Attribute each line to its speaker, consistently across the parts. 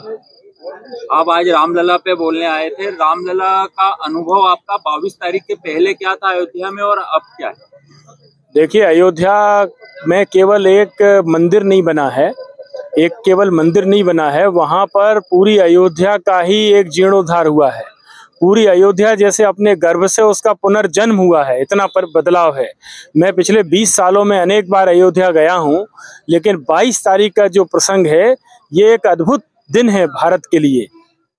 Speaker 1: आप आज रामलला पे बोलने आए थे। रामलला का अनुभव आपका 22 तारीख के पहले क्या था अयोध्या में और अब क्या है?
Speaker 2: देखिए, अयोध्या में केवल एक मंदिर नहीं बना है, एक केवल मंदिर नहीं बना है, वहाँ पर पूरी अयोध्या का ही एक जीर्णोद्धार हुआ है। पूरी अयोध्या जैसे अपने गर्भ से उसका पुनर्जन्म हुआ है, इतना पर बदलाव है। मैं पिछले 20 सालों में अनेक बार अयोध्या गया हूँ, लेकिन 22 तारीख का जो प्रसंग है, ये एक अद्भुत दिन है भारत के लिए।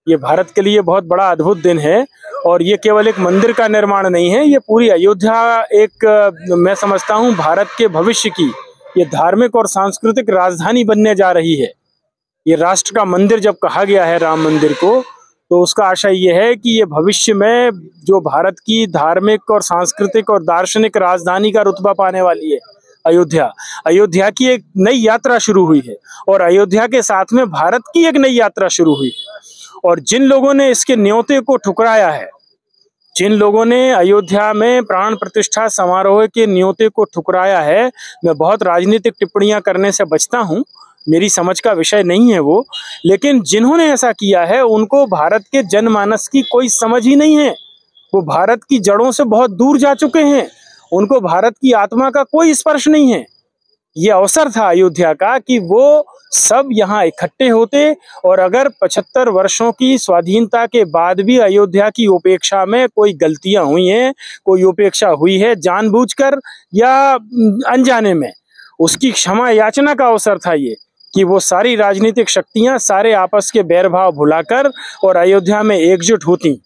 Speaker 2: ये भारत के लिए बहुत बड़ा अद्भुत दिन है और ये केवल एक मंदिर का निर्माण नहीं है, ये पूरी अयोध्या एक मैं समझता हूँ भारत के भविष्य की ये धार्मिक और सांस्कृतिक राजधानी बनने जा रही है। ये राष्ट्र का मंदिर जब कहा गया है राम मंदिर को, तो उसका आशय ये है कि ये भविष्य में जो भारत की धार्मिक और सांस्कृतिक और दार्शनिक राजधानी का रुतबा पाने वाली है अयोध्या। अयोध्या की एक नई यात्रा शुरू हुई है और अयोध्या के साथ में भारत की एक नई यात्रा शुरू हुई है। और जिन लोगों ने इसके न्योते को ठुकराया है, जिन लोगों ने अयोध्या में प्राण प्रतिष्ठा समारोह के न्योते को ठुकराया है, मैं बहुत राजनीतिक टिप्पणियां करने से बचता हूं, मेरी समझ का विषय नहीं है वो, लेकिन जिन्होंने ऐसा किया है उनको भारत के जनमानस की कोई समझ ही नहीं है। वो भारत की जड़ों से बहुत दूर जा चुके हैं, उनको भारत की आत्मा का कोई स्पर्श नहीं है। ये अवसर था अयोध्या का कि वो सब यहाँ इकट्ठे होते और अगर 75 वर्षों की स्वाधीनता के बाद भी अयोध्या की उपेक्षा में कोई गलतियां हुई हैं, कोई उपेक्षा हुई है जानबूझकर या अनजाने में, उसकी क्षमा याचना का अवसर था ये, कि वो सारी राजनीतिक शक्तियां सारे आपस के बैरभाव भुलाकर और अयोध्या में एकजुट होती।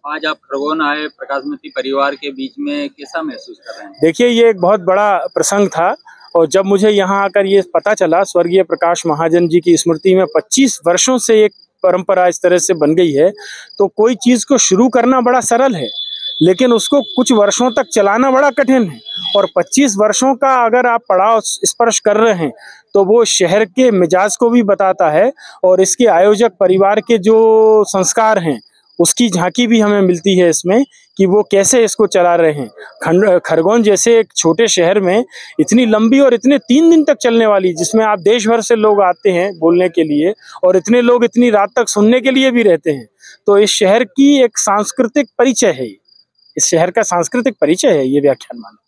Speaker 1: आज आप खरगोन आए, प्रकाशमती परिवार के बीच में कैसा महसूस कर रहे हैं?
Speaker 2: देखिए, ये एक बहुत बड़ा प्रसंग था और जब मुझे यहाँ आकर ये पता चला स्वर्गीय प्रकाश महाजन जी की स्मृति में 25 वर्षों से एक परंपरा इस तरह से बन गई है, तो कोई चीज़ को शुरू करना बड़ा सरल है, लेकिन उसको कुछ वर्षों तक चलाना बड़ा कठिन है। और 25 वर्षों का अगर आप पड़ाव स्पर्श कर रहे हैं, तो वो शहर के मिजाज को भी बताता है और इसके आयोजक परिवार के जो संस्कार हैं उसकी झांकी भी हमें मिलती है इसमें, कि वो कैसे इसको चला रहे हैं। खरगोन जैसे एक छोटे शहर में इतनी लंबी और इतने 3 दिन तक चलने वाली, जिसमें आप देश भर से लोग आते हैं बोलने के लिए और इतने लोग इतनी रात तक सुनने के लिए भी रहते हैं, तो इस शहर की एक सांस्कृतिक परिचय है, इस शहर का सांस्कृतिक परिचय है ये व्याख्यान माला।